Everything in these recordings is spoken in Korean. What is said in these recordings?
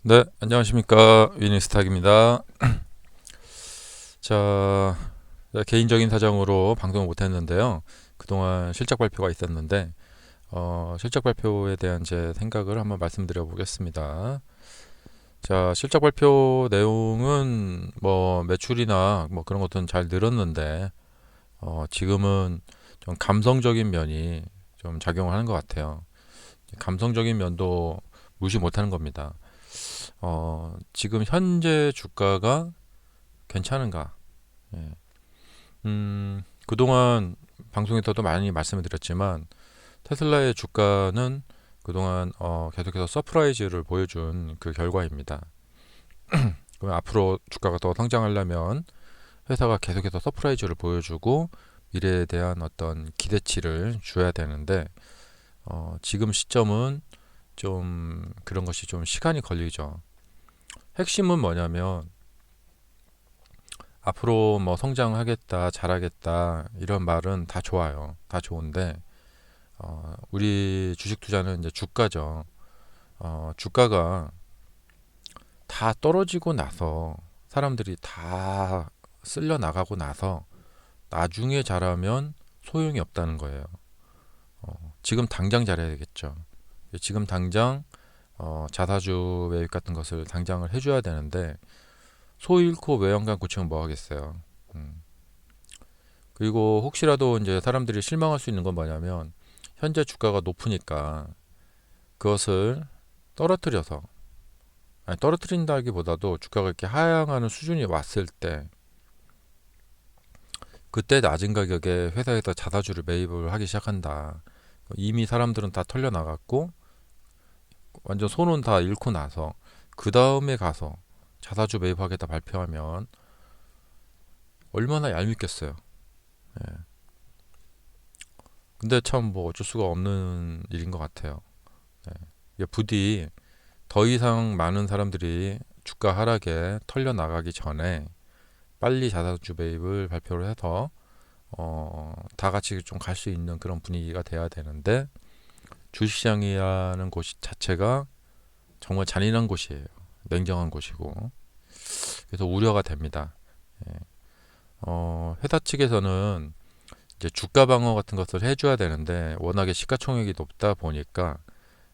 네, 안녕하십니까. 위닝스탁입니다. 자, 개인적인 사정으로 방송을 못했는데요. 그동안 실적 발표가 있었는데, 실적 발표에 대한 제 생각을 한번 말씀드려 보겠습니다. 자, 실적 발표 내용은 뭐 매출이나 뭐 그런 것들은 잘 늘었는데, 지금은 좀 감성적인 면이 좀 작용을 하는 것 같아요. 감성적인 면도 무시 못하는 겁니다. 지금 현재 주가가 괜찮은가? 예. 그동안 방송에서도 많이 말씀을 드렸지만 테슬라의 주가는 그동안 계속해서 서프라이즈를 보여준 그 결과입니다. 그럼 앞으로 주가가 더 성장하려면 회사가 계속해서 서프라이즈를 보여주고 미래에 대한 어떤 기대치를 줘야 되는데 지금 시점은 좀 그런 것이 좀 시간이 걸리죠. 핵심은 뭐냐면 앞으로 뭐 성장하겠다, 잘하겠다 이런 말은 다 좋아요. 다 좋은데 우리 주식 투자는 이제 주가죠. 주가가 다 떨어지고 나서 사람들이 다 쓸려 나가고 나서 나중에 잘하면 소용이 없다는 거예요. 지금 당장 잘해야 되겠죠. 지금 당장 자사주 매입 같은 것을 당장을 해줘야 되는데 소 잃고 외양간 고치면 뭐 하겠어요. 음. 그리고 혹시라도 이제 사람들이 실망할 수 있는 건 뭐냐면 현재 주가가 높으니까 그것을 떨어뜨려서 아니, 떨어뜨린다기보다도 주가가 이렇게 하향하는 수준이 왔을 때 그때 낮은 가격에 회사에서 자사주를 매입을 하기 시작한다. 이미 사람들은 다 털려 나갔고 완전 손은 다 잃고 나서 그 다음에 가서 자사주 매입하겠다 발표하면 얼마나 얄밉겠어요. 예. 근데 참 뭐 어쩔 수가 없는 일인 것 같아요. 예. 이게 부디 더 이상 많은 사람들이 주가 하락에 털려 나가기 전에 빨리 자사주 매입을 발표를 해서 다 같이 좀 갈 수 있는 그런 분위기가 돼야 되는데 주식시장이라는 곳 자체가 정말 잔인한 곳이에요. 냉정한 곳이고 그래서 우려가 됩니다. 예. 회사 측에서는 이제 주가 방어 같은 것을 해줘야 되는데 워낙에 시가총액이 높다 보니까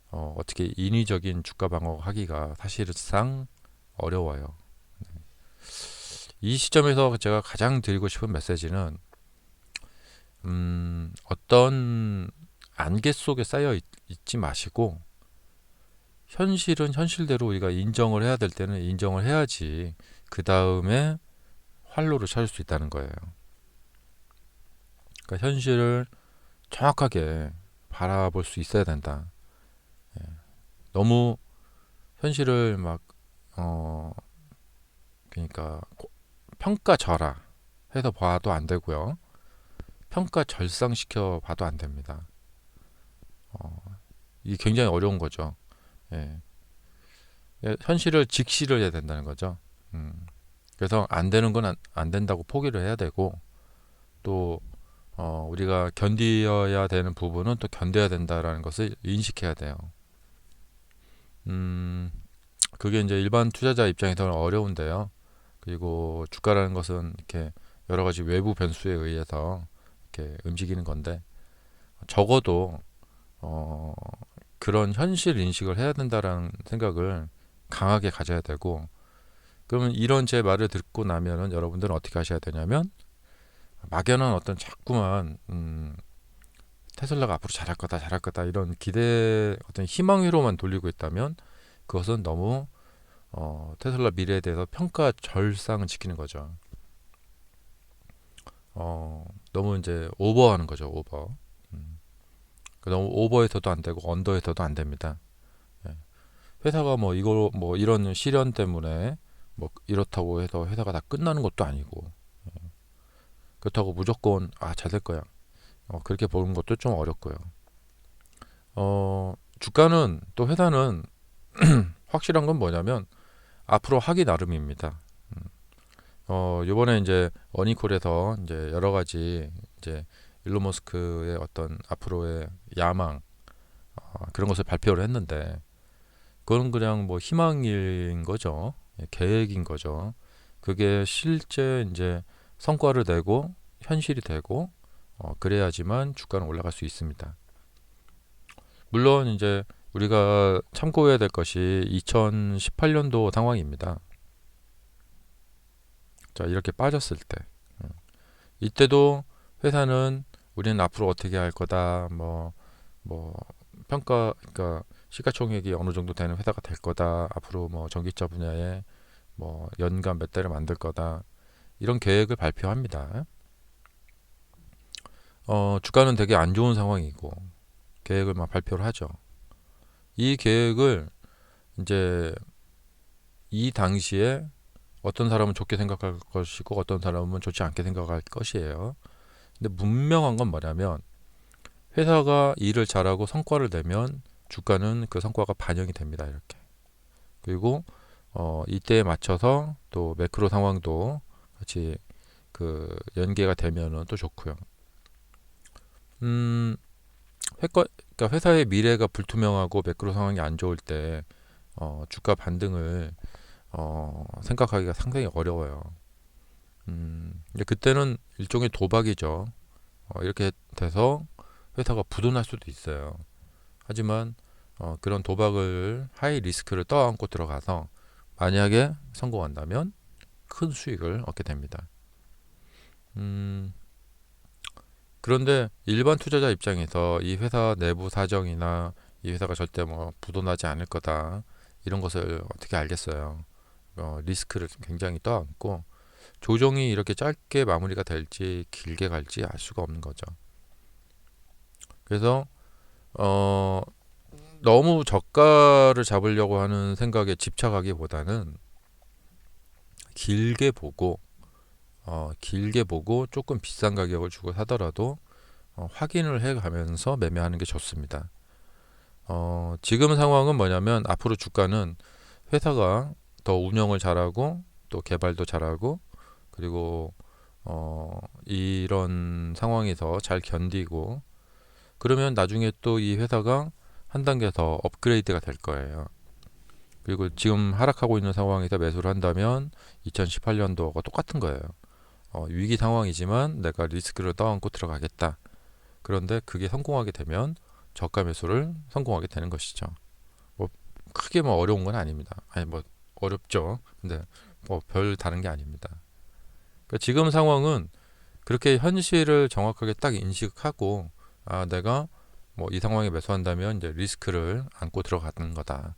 어떻게 인위적인 주가 방어하기가 사실상 어려워요. 이 시점에서 제가 가장 드리고 싶은 메시지는 어떤 안개 속에 쌓여 있지 마시고 현실은 현실대로 우리가 인정을 해야 될 때는 인정을 해야지 그 다음에 활로를 찾을 수 있다는 거예요. 그러니까 현실을 정확하게 바라볼 수 있어야 된다. 너무 현실을 막 어, 그러니까 평가절하 해서 봐도 안 되고요. 평가절상시켜 봐도 안 됩니다. 이게 굉장히 어려운 거죠. 예. 현실을 직시를 해야 된다는 거죠. 음. 그래서 안 되는 건 안 된다고 포기를 해야 되고 또 우리가 견디어야 되는 부분은 또 견뎌야 된다라는 것을 인식해야 돼요. 음, 그게 이제 일반 투자자 입장에서는 어려운데요. 그리고 주가라는 것은 이렇게 여러 가지 외부 변수에 의해서 이렇게 움직이는 건데 적어도 어, 그런 현실 인식을 해야 된다라는 생각을 강하게 가져야 되고 그러면 이런 제 말을 듣고 나면은 여러분들은 어떻게 하셔야 되냐면 막연한 어떤 자꾸만 테슬라가 앞으로 잘할 거다 이런 기대 어떤 희망회로만 돌리고 있다면 그것은 너무 테슬라 미래에 대해서 평가 절상을 지키는 거죠. 너무 이제 오버하는 거죠, 오버. 음, 너무 오버해서도 안 되고 언더해서도 안 됩니다. 예. 회사가 뭐 이거 뭐 이런 시련 때문에 뭐 이렇다고 해서 회사가 다 끝나는 것도 아니고 그렇다고 무조건 잘 될 거야. 그렇게 보는 것도 좀 어렵고요. 주가는 또 회사는 확실한 건 뭐냐면 앞으로 하기 나름입니다. 요번에 이제 어닝콜에서 이제 여러 가지 이제 일론 머스크의 어떤 앞으로의 야망 그런 것을 발표를 했는데 그건 그냥 뭐 희망인 거죠. 예, 계획인 거죠. 그게 실제 이제 성과를 내고 현실이 되고 그래야지만 주가는 올라갈 수 있습니다. 물론 이제 우리가 참고해야 될 것이 2018년도 상황입니다. 자, 이렇게 빠졌을 때 이때도 회사는 우리는 앞으로 어떻게 할 거다 뭐 평가 그러니까 시가총액이 어느 정도 되는 회사가 될 거다. 앞으로 뭐 전기차 분야에 뭐 연간 몇 대를 만들 거다. 이런 계획을 발표합니다. 주가는 되게 안 좋은 상황이고 계획을 막 발표를 하죠. 이 계획을 이제 이 당시에 어떤 사람은 좋게 생각할 것이고 어떤 사람은 좋지 않게 생각할 것이에요. 근데 분명한 건 뭐냐면 회사가 일을 잘하고 성과를 내면 주가는 그 성과가 반영이 됩니다. 이렇게. 그리고 이때에 맞춰서 또 매크로 상황도 같이 그 연계가 되면은 또 좋고요. 그러니까 회사의 미래가 불투명하고 매크로 상황이 안 좋을 때 주가 반등을 생각하기가 상당히 어려워요. 근데 그때는 일종의 도박이죠. 이렇게 돼서 회사가 부도날 수도 있어요. 하지만 그런 도박을 하이 리스크를 떠안고 들어가서 만약에 성공한다면 큰 수익을 얻게 됩니다. 음, 그런데 일반 투자자 입장에서 이 회사 내부 사정이나 이 회사가 절대 뭐 부도나지 않을 거다 이런 것을 어떻게 알겠어요. 리스크를 굉장히 떠안고 조정이 이렇게 짧게 마무리가 될지 길게 갈지 알 수가 없는 거죠. 그래서 어, 너무 저가를 잡으려고 하는 생각에 집착하기보다는 길게 보고 길게 보고 조금 비싼 가격을 주고 사더라도 확인을 해가면서 매매하는 게 좋습니다. 지금 상황은 뭐냐면 앞으로 주가는 회사가 더 운영을 잘하고 또 개발도 잘하고 그리고 이런 상황에서 잘 견디고 그러면 나중에 또 이 회사가 한 단계 더 업그레이드가 될 거예요. 그리고 지금 하락하고 있는 상황에서 매수를 한다면 2018년도가 똑같은 거예요. 위기 상황이지만 내가 리스크를 떠안고 들어가겠다. 그런데 그게 성공하게 되면 저가 매수를 성공하게 되는 것이죠. 뭐 크게 뭐 어려운 건 아닙니다. 아니 뭐 어렵죠. 근데 뭐 별 다른 게 아닙니다. 그러니까 지금 상황은 그렇게 현실을 정확하게 딱 인식하고 내가 뭐 이 상황에 매수한다면 이제 리스크를 안고 들어가는 거다.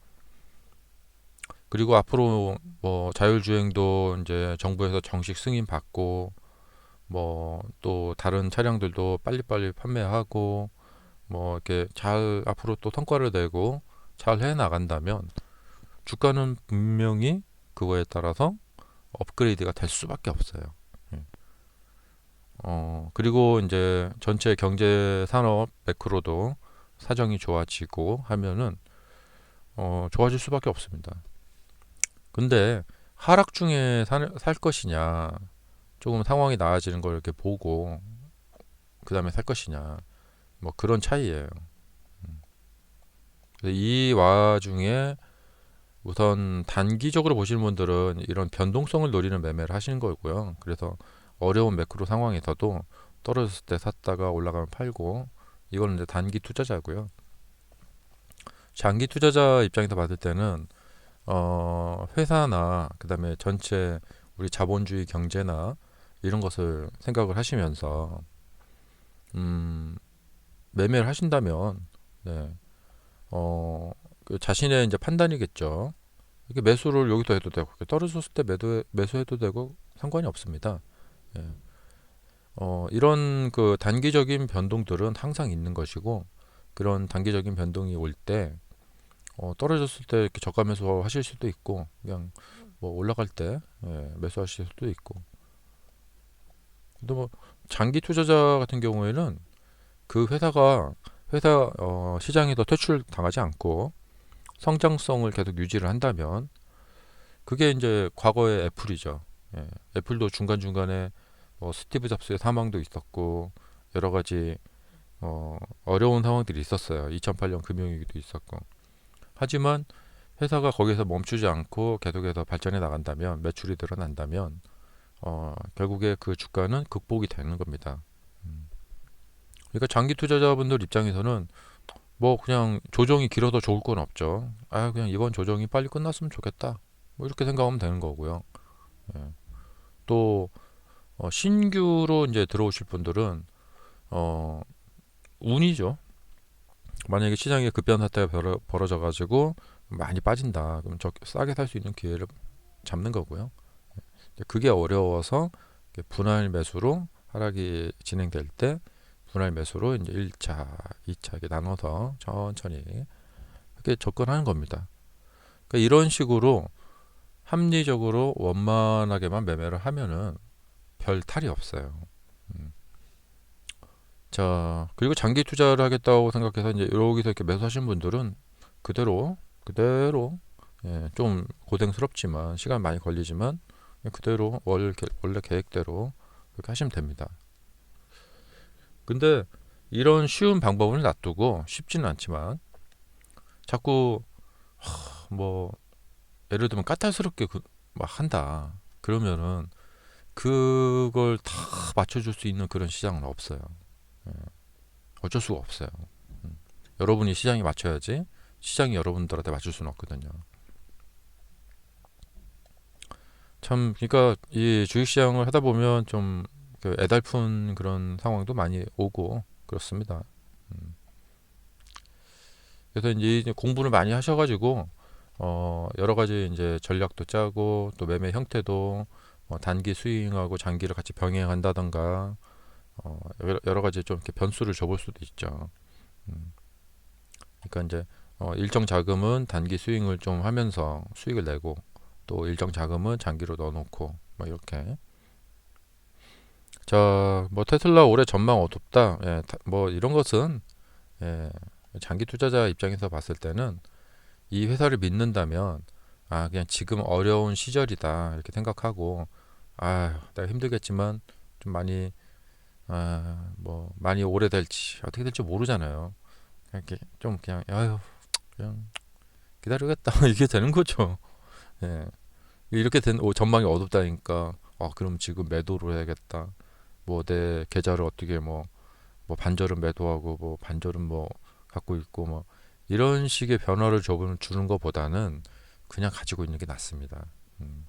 그리고 앞으로 뭐 자율주행도 이제 정부에서 정식 승인 받고 뭐 또 다른 차량들도 빨리빨리 판매하고 뭐 이렇게 잘 앞으로 또 성과를 내고 잘 해 나간다면 주가는 분명히 그거에 따라서 업그레이드가 될 수밖에 없어요. 예. 그리고 이제 전체 경제 산업 매크로도 사정이 좋아지고 하면은 좋아질 수밖에 없습니다. 근데 하락 중에 살 것이냐, 조금 상황이 나아지는 걸 이렇게 보고 그 다음에 살 것이냐, 뭐 그런 차이예요. 이 와중에 우선 단기적으로 보시는 분들은 이런 변동성을 노리는 매매를 하시는 거고요. 그래서 어려운 매크로 상황에서도 떨어졌을 때 샀다가 올라가면 팔고 이거는 이제 단기 투자자고요. 장기 투자자 입장에서 봤을 때는 회사나 그다음에 전체 우리 자본주의 경제나 이런 것을 생각을 하시면서 매매를 하신다면 네, 그 자신의 이제 판단이겠죠. 이게 매수를 여기서 해도 되고 떨어졌을 때 매수해도 되고 상관이 없습니다. 예. 이런 그 단기적인 변동들은 항상 있는 것이고 그런 단기적인 변동이 올 때 떨어졌을 때 이렇게 저가 매수 하실 수도 있고 그냥 뭐 올라갈 때 매수하실 수도 있고 근데 뭐 장기 투자자 같은 경우에는 그 회사 시장에서 퇴출 당하지 않고 성장성을 계속 유지를 한다면 그게 이제 과거의 애플이죠. 예, 애플도 중간중간에 뭐 스티브 잡스의 사망도 있었고 여러 가지 어려운 상황들이 있었어요. 2008년 금융위기도 있었고. 하지만 회사가 거기서 멈추지 않고 계속해서 발전해 나간다면, 매출이 늘어난다면 결국에 그 주가는 극복이 되는 겁니다. 음. 그러니까 장기 투자자분들 입장에서는 뭐 그냥 조정이 길어도 좋을 건 없죠. 아 그냥 이번 조정이 빨리 끝났으면 좋겠다. 뭐 이렇게 생각하면 되는 거고요. 예. 또 신규로 이제 들어오실 분들은 어, 운이죠. 만약에 시장에 급변 사태가 벌어져 가지고 많이 빠진다. 그럼 싸게 살 수 있는 기회를 잡는 거고요. 그게 어려워서 분할 매수로 하락이 진행될 때 분할 매수로 이제 1차, 2차 이렇게 나눠서 천천히 이렇게 접근하는 겁니다. 그러니까 이런 식으로 합리적으로 원만하게만 매매를 하면은 별 탈이 없어요. 음. 자, 그리고 장기 투자를 하겠다고 생각해서 이제 여기서 이렇게 매수하신 분들은 그대로 좀 고생스럽지만 시간 많이 걸리지만 그대로 원래 계획대로 그렇게 하시면 됩니다. 근데 이런 쉬운 방법을 놔두고 쉽지는 않지만 자꾸 뭐 예를 들면 까탈스럽게 막 한다. 그러면은 그걸 다 맞춰줄 수 있는 그런 시장은 없어요. 예, 어쩔 수가 없어요. 음. 여러분이 시장에 맞춰야지 시장이 여러분들한테 맞출 수는 없거든요. 참 그러니까 이 주식시장을 하다 보면 좀그 애달픈 그런 상황도 많이 오고 그렇습니다. 음. 그래서 이제 공부를 많이 하셔가지고 여러 가지 이제 전략도 짜고 또 매매 형태도 단기 스윙하고 장기를 같이 병행한다던가 여러 가지 좀 이렇게 변수를 줘볼 수도 있죠. 음. 그러니까 이제 일정 자금은 단기 스윙을 좀 하면서 수익을 내고 또 일정 자금은 장기로 넣어놓고 뭐 이렇게. 자, 뭐 테슬라 올해 전망 어둡다. 예, 뭐 이런 것은 예, 장기 투자자 입장에서 봤을 때는 이 회사를 믿는다면 아 그냥 지금 어려운 시절이다 이렇게 생각하고 아 내가 힘들겠지만 좀 많이 뭐 많이 오래될지 어떻게 될지 모르잖아요. 이렇게 좀 그냥 아유 그냥 기다리겠다 이게 되는 거죠. 예. 이렇게 된 전망이 어둡다니까 그럼 지금 매도를 해야겠다. 뭐 내 계좌를 어떻게 뭐 반절은 매도하고 뭐 반절은 뭐 갖고 있고 뭐 이런 식의 변화를 주는 것보다는 그냥 가지고 있는 게 낫습니다. 음.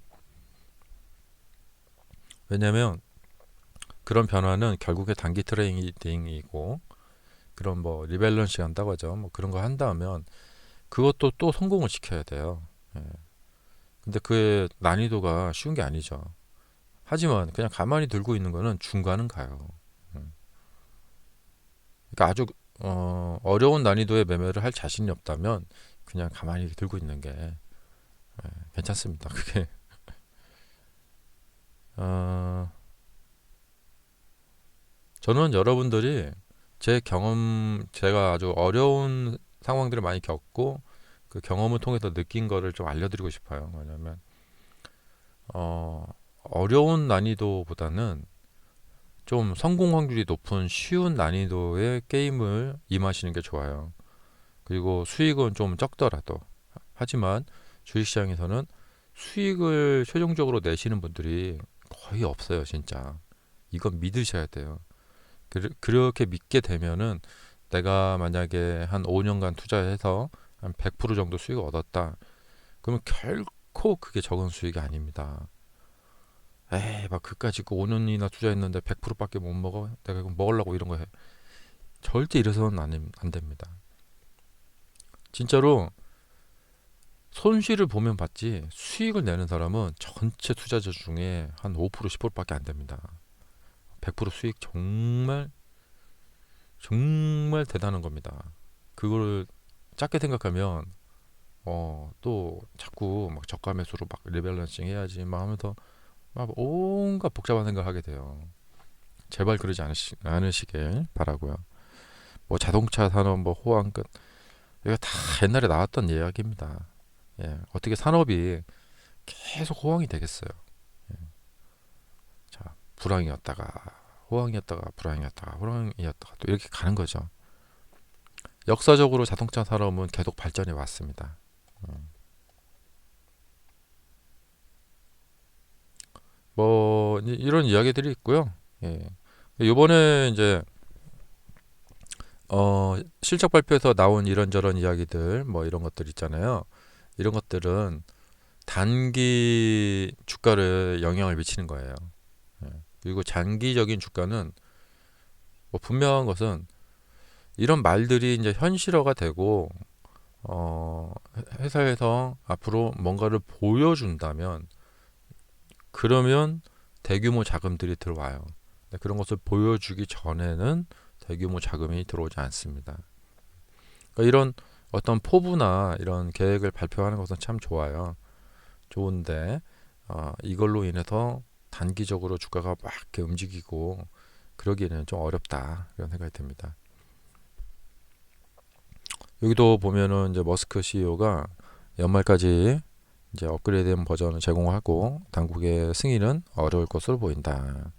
왜냐하면 그런 변화는 결국에 단기 트레이딩이고 그런 뭐 리밸런싱 한다고 하죠. 뭐 그런 거 한다면 그것도 또 성공을 시켜야 돼요. 예. 근데 그의 난이도가 쉬운 게 아니죠. 하지만 그냥 가만히 들고 있는 거는 중간은 가요. 음. 그러니까 아주 어려운 난이도의 매매를 할 자신이 없다면 그냥 가만히 들고 있는 게 괜찮습니다. 그게 어, 저는 여러분들이 제가 아주 어려운 상황들을 많이 겪고 그 경험을 통해서 느낀 거를 좀 알려드리고 싶어요. 왜냐하면 어려운 난이도보다는 좀 성공 확률이 높은 쉬운 난이도의 게임을 임하시는 게 좋아요. 그리고 수익은 좀 적더라도 하지만 주식시장에서는 수익을 최종적으로 내시는 분들이 거의 없어요, 진짜. 이건 믿으셔야 돼요. 그렇게 믿게 되면은 내가 만약에 한 5년간 투자해서 한 100% 정도 수익을 얻었다. 그러면 결코 그게 적은 수익이 아닙니다. 에이, 막 그까짓 거 5년이나 투자했는데 100%밖에 못 먹어? 내가 이거 먹으려고 이런 거 해. 절대 이래서는 안 됩니다. 진짜로 손실을 보면 봤지 수익을 내는 사람은 전체 투자자 중에 한 5% 10%밖에 안 됩니다. 100% 수익 정말 정말 대단한 겁니다. 그걸 작게 생각하면 또 자꾸 막 저가 매수로 막 리밸런싱 해야지 막 하면서 막 온갖 복잡한 생각을 하게 돼요. 제발 그러지 않으시길 바라고요. 뭐 자동차 산업 뭐 호황 끝 이거 다 옛날에 나왔던 이야기입니다. 예, 어떻게 산업이 계속 호황이 되겠어요. 예. 자, 불황이었다가 호황이었다가 불황이었다가 호황이었다가 또 이렇게 가는 거죠. 역사적으로 자동차 산업은 계속 발전해 왔습니다. 음. 뭐 이런 이야기들이 있고요. 예. 이번에 이제 실적 발표에서 나온 이런저런 이야기들 뭐 이런 것들 있잖아요. 이런 것들은 단기 주가를 영향을 미치는 거예요. 예. 그리고 장기적인 주가는 뭐 분명한 것은 이런 말들이 이제 현실화가 되고 회사에서 앞으로 뭔가를 보여준다면 그러면 대규모 자금들이 들어와요. 근데 그런 것을 보여주기 전에는 대규모 자금이 들어오지 않습니다. 그러니까 이런 어떤 포부나 이런 계획을 발표하는 것은 참 좋아요. 좋은데 이걸로 인해서 단기적으로 주가가 막 이렇게 움직이고 그러기에는 좀 어렵다 이런 생각이 듭니다. 여기도 보면은 이제 머스크 CEO가 연말까지 이제 업그레이드된 버전을 제공하고 당국의 승인은 어려울 것으로 보인다.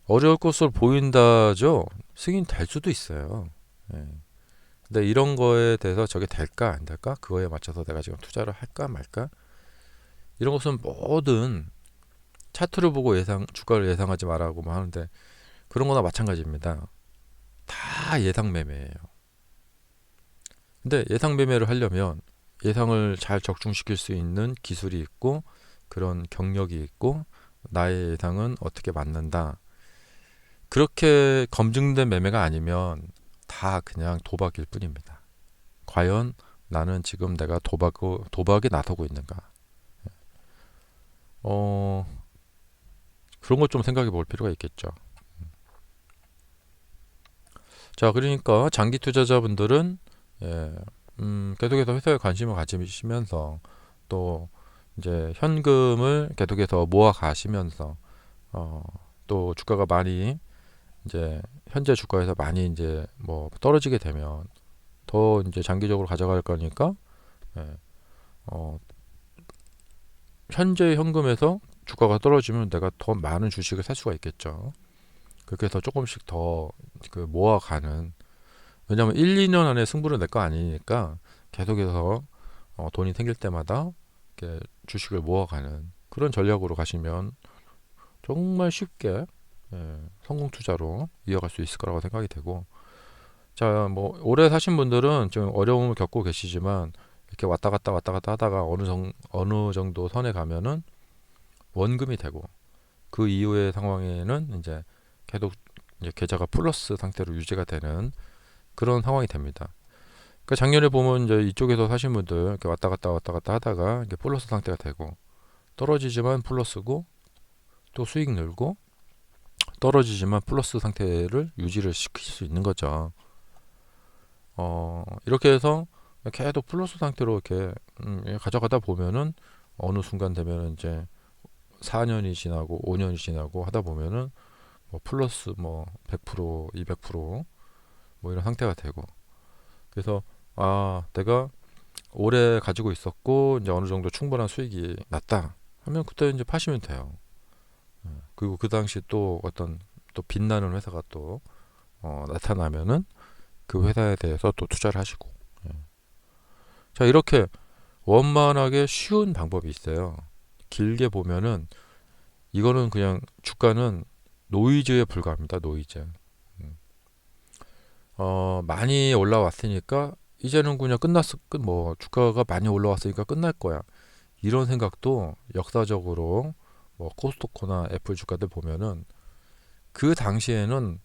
어려울 것으로 보인다죠. 승인 될 수도 있어요. 예. 근데 이런 거에 대해서 저게 될까 안 될까? 그거에 맞춰서 내가 지금 투자를 할까 말까? 이런 것은 뭐든 차트를 보고 주가를 예상하지 말라고 하는데 그런 거나 마찬가지입니다. 다 예상 매매예요. 근데 예상 매매를 하려면 예상을 잘 적중시킬 수 있는 기술이 있고 그런 경력이 있고 나의 예상은 어떻게 맞는다. 그렇게 검증된 매매가 아니면 다 그냥 도박일 뿐입니다. 과연 나는 지금 내가 도박에 나서고 있는가? 어, 그런 것 좀 생각해 볼 필요가 있겠죠. 자, 그러니까 장기 투자자분들은 예, 계속해서 회사에 관심을 가지시면서 또 이제 현금을 계속해서 모아 가시면서 어, 또 주가가 많이 이제 현재 주가에서 많이 이제 뭐 떨어지게 되면 더 이제 장기적으로 가져갈 거니까 예, 어, 현재 현금에서 주가가 떨어지면 내가 더 많은 주식을 살 수가 있겠죠. 그렇게 해서 조금씩 더 그 모아가는 왜냐하면 1, 2년 안에 승부를 낼 거 아니니까 계속해서 돈이 생길 때마다 이렇게 주식을 모아가는 그런 전략으로 가시면 정말 쉽게 성공 투자로 이어갈 수 있을 거라고 생각이 되고 자, 뭐 오래 사신 분들은 좀 어려움을 겪고 계시지만 이렇게 왔다 갔다 하다가 어느 정도 선에 가면은 원금이 되고 그 이후의 상황에는 이제 계속 이제 계좌가 플러스 상태로 유지가 되는 그런 상황이 됩니다. 그러니까 작년에 보면 이제 이쪽에서 사신 분들 이렇게 왔다 갔다 하다가 이게 플러스 상태가 되고 떨어지지만 플러스고 또 수익 늘고 떨어지지만 플러스 상태를 유지를 시킬 수 있는 거죠. 이렇게 해서 계속 플러스 상태로 이렇게 가져가다 보면은 어느 순간 되면은 이제 4년이 지나고 5년이 지나고 하다 보면은 뭐 플러스 뭐 100%, 200%뭐 이런 상태가 되고 그래서 내가 오래 가지고 있었고 이제 어느 정도 충분한 수익이 났다 하면 그때 이제 파시면 돼요. 그리고 그 당시 또 어떤 또 빛나는 회사가 또 나타나면은 그 회사에 대해서 또 투자를 하시고 자 이렇게 원만하게 쉬운 방법이 있어요. 길게 보면은 이거는 그냥 주가는 노이즈에 불과합니다. 노이즈. 많이 올라왔으니까 이제는 그냥 뭐 주가가 많이 올라왔으니까 끝날 거야. 이런 생각도 역사적으로 뭐 코스트코나 애플 주가들 보면은 그 당시에는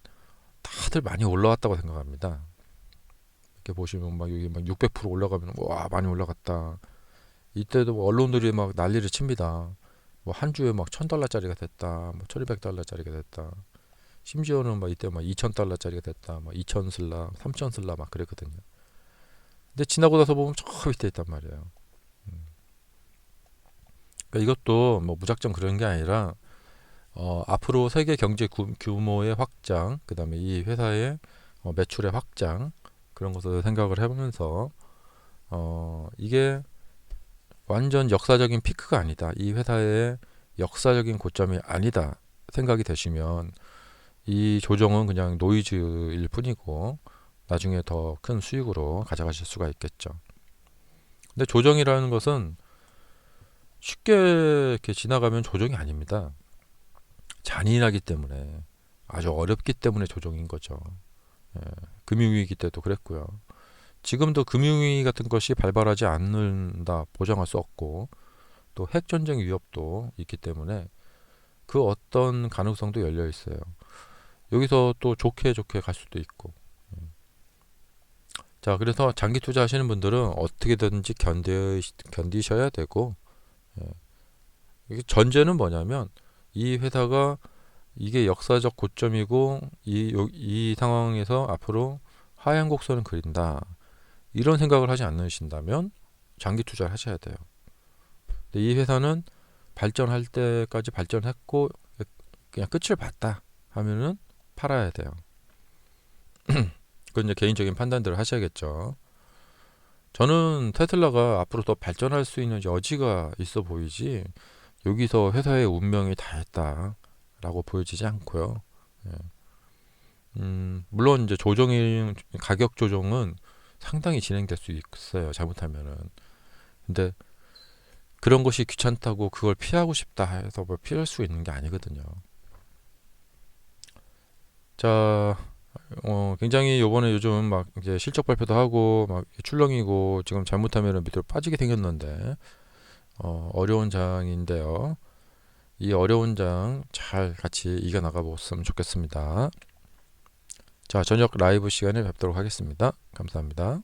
다들 많이 올라왔다고 생각합니다. 이렇게 보시면 막 여기 막 600% 올라가면 와 많이 올라갔다. 이때도 뭐 언론들이 막 난리를 칩니다. 뭐 한 주에 막 1000달러짜리가 됐다. 뭐 1200달러짜리가 됐다. 심지어는 막 이때 막 2000달러짜리가 됐다. 막 2000슬라, 3000슬라 막 그랬거든요. 근데 지나고 나서 보면 저 밑에 있단 말이에요. 그러니까 이것도 뭐 무작정 그런 게 아니라 앞으로 세계 경제 규모의 확장, 그다음에 이 회사의 매출의 확장 그런 것을 생각을 해보면서 이게 완전 역사적인 피크가 아니다. 이 회사의 역사적인 고점이 아니다. 생각이 되시면 이 조정은 그냥 노이즈일 뿐이고 나중에 더 큰 수익으로 가져가실 수가 있겠죠. 근데 조정이라는 것은 쉽게 이렇게 지나가면 조정이 아닙니다. 잔인하기 때문에, 아주 어렵기 때문에 조정인 거죠. 예, 금융위기 때도 그랬고요. 지금도 금융위기 같은 것이 발발하지 않는다 보장할 수 없고, 또 핵전쟁 위협도 있기 때문에 그 어떤 가능성도 열려 있어요. 여기서 또 좋게 좋게 갈 수도 있고. 자, 그래서 장기 투자하시는 분들은 어떻게든지 견디셔야 되고, 예, 이게 전제는 뭐냐면 이 회사가 이게 역사적 고점이고 이 상황에서 앞으로 하향 곡선을 그린다. 이런 생각을 하지 않으신다면 장기 투자를 하셔야 돼요. 근데 이 회사는 발전할 때까지 발전했고 그냥 끝을 봤다 하면은 팔아야 돼요. 그건 이제 개인적인 판단들을 하셔야겠죠. 저는 테슬라가 앞으로 더 발전할 수 있는 여지가 있어 보이지 여기서 회사의 운명이 다했다라고 보여지지 않고요. 예. 물론 이제 조정이 가격 조정은 상당히 진행될 수 있어요. 잘못하면은. 근데 그런 것이 귀찮다고 그걸 피하고 싶다 해서 뭘 피할 수 있는 게 아니거든요. 자, 굉장히 요번에 요즘 막 이제 실적 발표도 하고 막 출렁이고 지금 잘못하면 밑으로 빠지게 생겼는데 어려운 장인데요. 이 어려운 장 잘 같이 이겨나가 보았으면 좋겠습니다. 자, 저녁 라이브 시간에 뵙도록 하겠습니다. 감사합니다.